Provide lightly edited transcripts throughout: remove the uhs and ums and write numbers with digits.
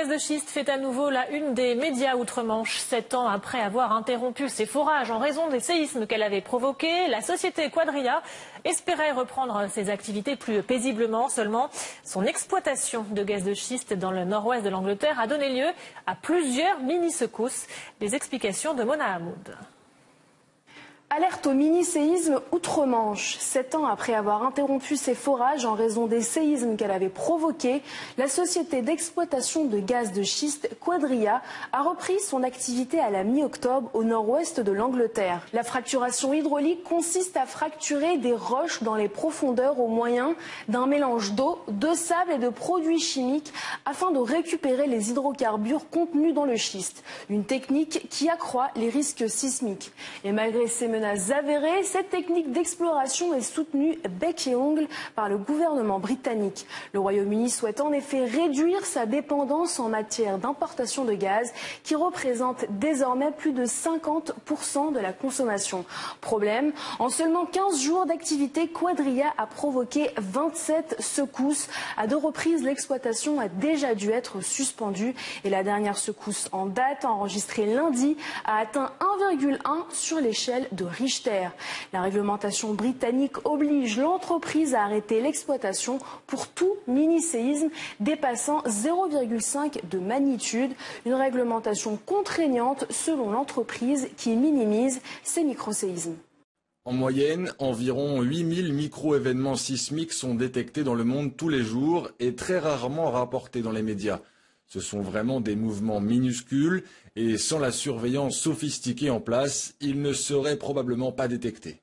gaz de schiste fait à nouveau la une des médias outre-Manche. 7 ans après avoir interrompu ses forages en raison des séismes qu'elle avait provoqués, la société Quadria espérait reprendre ses activités plus paisiblement. Seulement, son exploitation de gaz de schiste dans le nord-ouest de l'Angleterre a donné lieu à plusieurs mini-secousses. Les explications de Mona Hamoud. Alerte au mini-séisme outre-Manche. 7 ans après avoir interrompu ses forages en raison des séismes qu'elle avait provoqués, la société d'exploitation de gaz de schiste Quadria a repris son activité à la mi-octobre au nord-ouest de l'Angleterre. La fracturation hydraulique consiste à fracturer des roches dans les profondeurs au moyen d'un mélange d'eau, de sable et de produits chimiques afin de récupérer les hydrocarbures contenus dans le schiste. Une technique qui accroît les risques sismiques. Et malgré ces menaces avérées, cette technique d'exploration est soutenue bec et ongle par le gouvernement britannique. Le Royaume-Uni souhaite en effet réduire sa dépendance en matière d'importation de gaz qui représente désormais plus de 50% de la consommation. Problème, en seulement 15 jours d'activité, Quadria a provoqué 27 secousses. À 2 reprises, l'exploitation a déjà dû être suspendue et la dernière secousse en date, enregistrée lundi, a atteint 1,1 sur l'échelle de Richter. La réglementation britannique oblige l'entreprise à arrêter l'exploitation pour tout mini-séisme dépassant 0,5 de magnitude. Une réglementation contraignante selon l'entreprise qui minimise ces micro-séismes. En moyenne, environ 8000 micro-événements sismiques sont détectés dans le monde tous les jours et très rarement rapportés dans les médias. Ce sont vraiment des mouvements minuscules et sans la surveillance sophistiquée en place, ils ne seraient probablement pas détectés.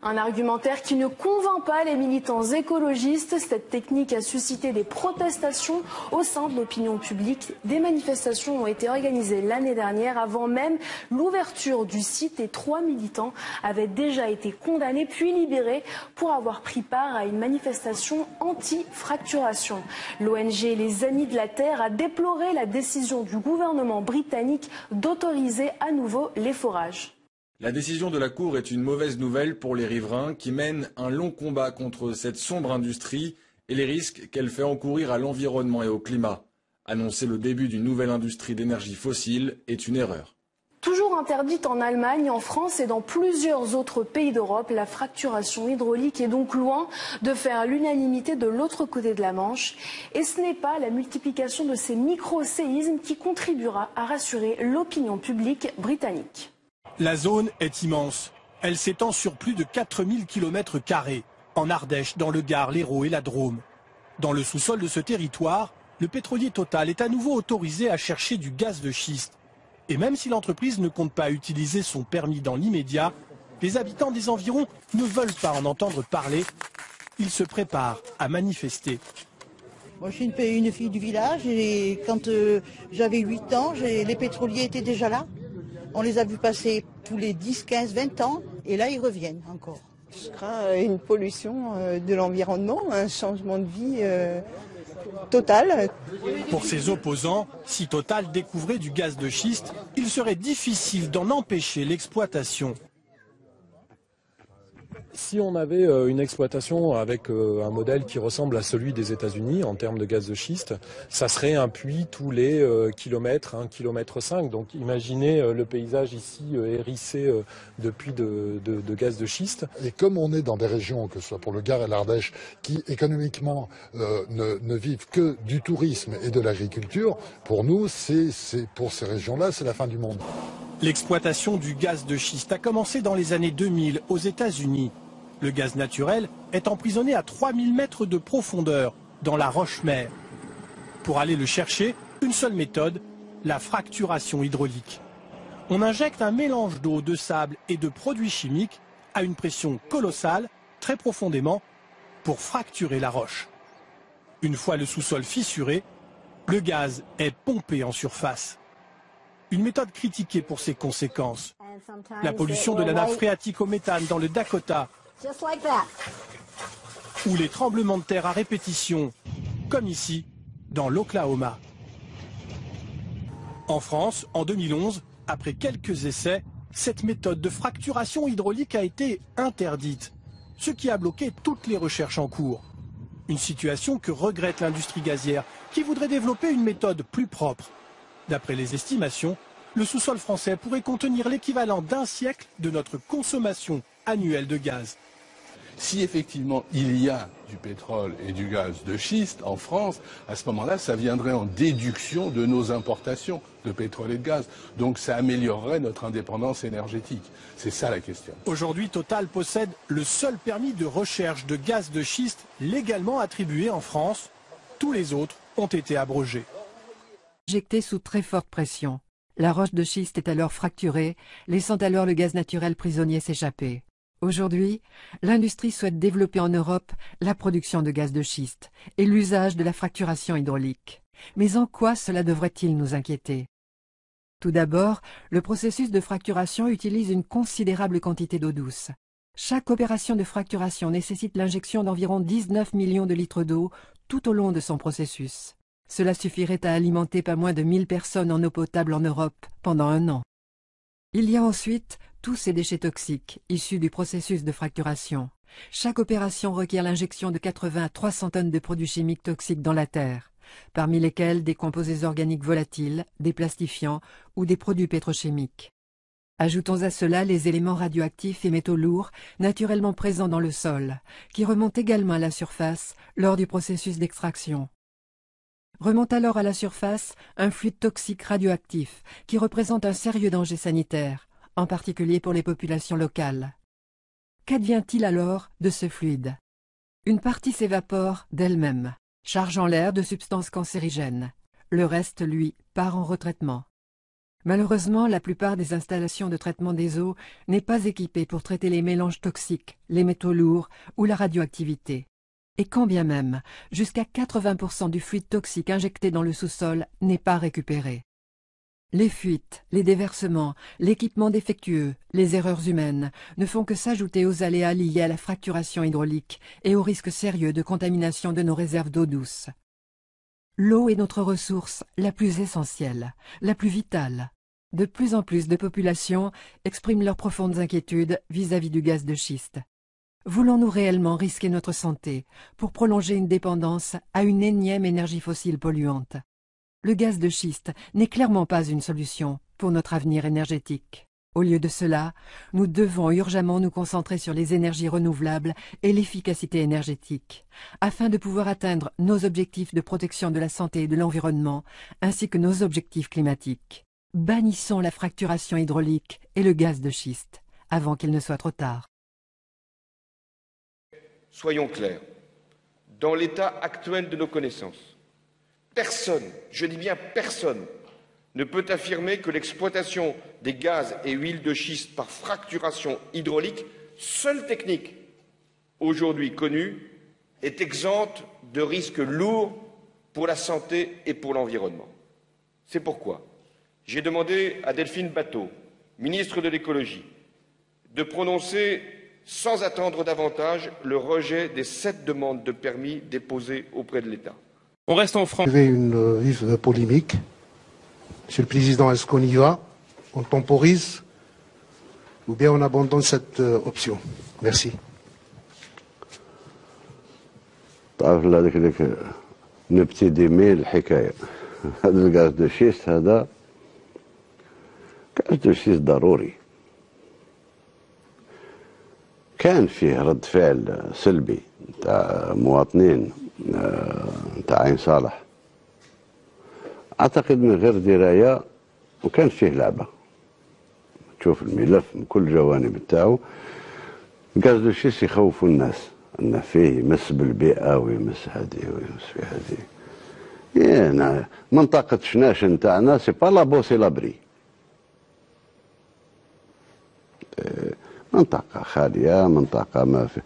Un argumentaire qui ne convainc pas les militants écologistes. Cette technique a suscité des protestations au sein de l'opinion publique. Des manifestations ont été organisées l'année dernière avant même l'ouverture du site et 3 militants avaient déjà été condamnés puis libérés pour avoir pris part à une manifestation anti-fracturation. L'ONG Les Amis de la Terre a déploré la décision du gouvernement britannique d'autoriser à nouveau les forages. La décision de la Cour est une mauvaise nouvelle pour les riverains qui mènent un long combat contre cette sombre industrie et les risques qu'elle fait encourir à l'environnement et au climat. Annoncer le début d'une nouvelle industrie d'énergie fossile est une erreur. Toujours interdite en Allemagne, en France et dans plusieurs autres pays d'Europe, la fracturation hydraulique est donc loin de faire l'unanimité de l'autre côté de la Manche. Et ce n'est pas la multiplication de ces micro-séismes qui contribuera à rassurer l'opinion publique britannique. La zone est immense. Elle s'étend sur plus de 4000 km², en Ardèche, dans le Gard, l'Hérault et la Drôme. Dans le sous-sol de ce territoire, le pétrolier Total est à nouveau autorisé à chercher du gaz de schiste. Et même si l'entreprise ne compte pas utiliser son permis dans l'immédiat, les habitants des environs ne veulent pas en entendre parler. Ils se préparent à manifester. Moi, je suis une fille du village et quand j'avais 8 ans, les pétroliers étaient déjà là. On les a vus passer tous les 10, 15, 20 ans et là ils reviennent encore. Ce sera une pollution de l'environnement, un changement de vie total. Pour ses opposants, si Total découvrait du gaz de schiste, il serait difficile d'en empêcher l'exploitation. Si on avait une exploitation avec un modèle qui ressemble à celui des États-Unis en termes de gaz de schiste, ça serait un puits tous les kilomètres, 1,5 km. Donc imaginez le paysage ici hérissé de puits de gaz de schiste. Et comme on est dans des régions, que ce soit pour le Gard et l'Ardèche, qui économiquement ne vivent que du tourisme et de l'agriculture, pour nous, pour ces régions-là, c'est la fin du monde. L'exploitation du gaz de schiste a commencé dans les années 2000 aux États-Unis. Le gaz naturel est emprisonné à 3000 mètres de profondeur dans la roche-mère. Pour aller le chercher, une seule méthode, la fracturation hydraulique. On injecte un mélange d'eau, de sable et de produits chimiques à une pression colossale, très profondément, pour fracturer la roche. Une fois le sous-sol fissuré, le gaz est pompé en surface. Une méthode critiquée pour ses conséquences. La pollution de la nappe phréatique au méthane dans le Dakota. Ou les tremblements de terre à répétition, comme ici, dans l'Oklahoma. En France, en 2011, après quelques essais, cette méthode de fracturation hydraulique a été interdite, ce qui a bloqué toutes les recherches en cours. Une situation que regrette l'industrie gazière, qui voudrait développer une méthode plus propre. D'après les estimations, le sous-sol français pourrait contenir l'équivalent d'un siècle de notre consommation annuelle de gaz. Si effectivement il y a du pétrole et du gaz de schiste en France, à ce moment-là, ça viendrait en déduction de nos importations de pétrole et de gaz. Donc ça améliorerait notre indépendance énergétique. C'est ça la question. Aujourd'hui, Total possède le seul permis de recherche de gaz de schiste légalement attribué en France. Tous les autres ont été abrogés. Injecté sous très forte pression. La roche de schiste est alors fracturée, laissant alors le gaz naturel prisonnier s'échapper. Aujourd'hui, l'industrie souhaite développer en Europe la production de gaz de schiste et l'usage de la fracturation hydraulique. Mais en quoi cela devrait-il nous inquiéter? Tout d'abord, le processus de fracturation utilise une considérable quantité d'eau douce. Chaque opération de fracturation nécessite l'injection d'environ 19 millions de litres d'eau tout au long de son processus. Cela suffirait à alimenter pas moins de 1000 personnes en eau potable en Europe pendant 1 an. Il y a ensuite tous ces déchets toxiques issus du processus de fracturation. Chaque opération requiert l'injection de 80 à 300 tonnes de produits chimiques toxiques dans la terre, parmi lesquels des composés organiques volatiles, des plastifiants ou des produits pétrochimiques. Ajoutons à cela les éléments radioactifs et métaux lourds naturellement présents dans le sol, qui remontent également à la surface lors du processus d'extraction. Remonte alors à la surface un fluide toxique radioactif qui représente un sérieux danger sanitaire, en particulier pour les populations locales. Qu'advient-il alors de ce fluide? Une partie s'évapore d'elle-même, chargeant l'air de substances cancérigènes. Le reste, lui, part en retraitement. Malheureusement, la plupart des installations de traitement des eaux n'est pas équipée pour traiter les mélanges toxiques, les métaux lourds ou la radioactivité. Et quand bien même, jusqu'à 80% du fluide toxique injecté dans le sous-sol n'est pas récupéré. Les fuites, les déversements, l'équipement défectueux, les erreurs humaines ne font que s'ajouter aux aléas liés à la fracturation hydraulique et aux risques sérieux de contamination de nos réserves d'eau douce. L'eau est notre ressource la plus essentielle, la plus vitale. De plus en plus de populations expriment leurs profondes inquiétudes vis-à-vis du gaz de schiste. Voulons-nous réellement risquer notre santé pour prolonger une dépendance à une énième énergie fossile polluante? Le gaz de schiste n'est clairement pas une solution pour notre avenir énergétique. Au lieu de cela, nous devons urgemment nous concentrer sur les énergies renouvelables et l'efficacité énergétique, afin de pouvoir atteindre nos objectifs de protection de la santé et de l'environnement, ainsi que nos objectifs climatiques. Bannissons la fracturation hydraulique et le gaz de schiste, avant qu'il ne soit trop tard. Soyons clairs, dans l'état actuel de nos connaissances, personne, je dis bien personne, ne peut affirmer que l'exploitation des gaz et huiles de schiste par fracturation hydraulique, seule technique aujourd'hui connue, est exempte de risques lourds pour la santé et pour l'environnement. C'est pourquoi j'ai demandé à Delphine Batho, ministre de l'Écologie, de prononcer sans attendre davantage le rejet des 7 demandes de permis déposées auprès de l'État. On reste en France. Il y avait une vive polémique. Monsieur le Président, est-ce qu'on y va? On temporise? Ou bien on abandonne cette option? Merci. نبتدي من الحكاية. هذا الغاز دو شيست هذا غاز دو شيست ضروري. كان فيه رد فعل سلبي تاع مواطنين تاع عين صالح. أعتقد من غير دراية وكان فيه لعبة. تشوف الملف من كل الجوانب تاعو. غاز دو شيست يخوفوا الناس أن فيه يمس بالبيئة ويمس هذه ويمس في هذه. يعني منطقة شناشن تاعنا سي با لابو سي لابري. منطقة خالية، منطقة ما في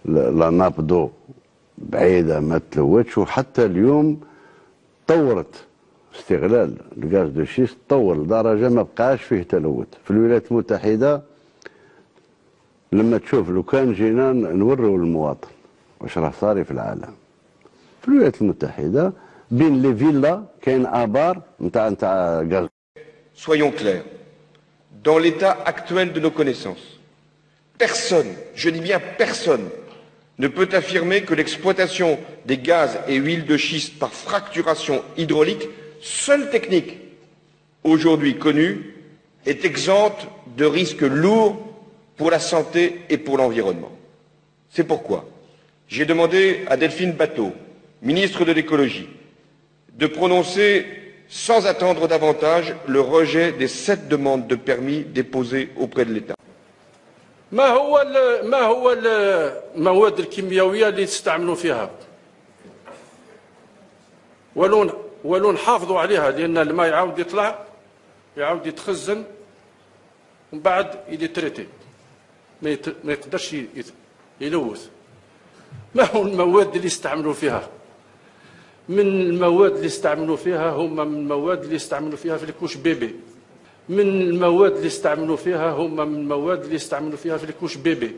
لا نابضو بعيدة ما تلوثش، وحتى اليوم طورت استغلال الغاز دو شيست تطور لدرجة ما بقاش فيه تلوث. في الولايات المتحدة لما تشوف لو كان جينا نوروا للمواطن واش راه صاري في العالم. في الولايات المتحدة بين لي فيلا كاين ابار نتاع غاز. Soyons clairs, dans l'état actuel de nos connaissances, personne, je dis bien personne, ne peut affirmer que l'exploitation des gaz et huiles de schiste par fracturation hydraulique, seule technique aujourd'hui connue, est exempte de risques lourds pour la santé et pour l'environnement. C'est pourquoi j'ai demandé à Delphine Batho, ministre de l'écologie, de prononcer sans attendre davantage le rejet des 7 demandes de permis déposées auprès de l'État. ما هو المواد الكيميائية اللي تستعملوا فيها ولو نحافظوا عليها لأن الماء يعاود يطلع يعاود يتخزن ومن بعد يتريتي ما يقدرش يلوث. ما هو المواد اللي يستعملوا فيها؟ من المواد اللي يستعملوا فيها هما من المواد اللي يستعملوا فيها في الكوش بيبي. من المواد اللي يستعملوا فيها هما من المواد اللي يستعملوا فيها في الكوش بيبي.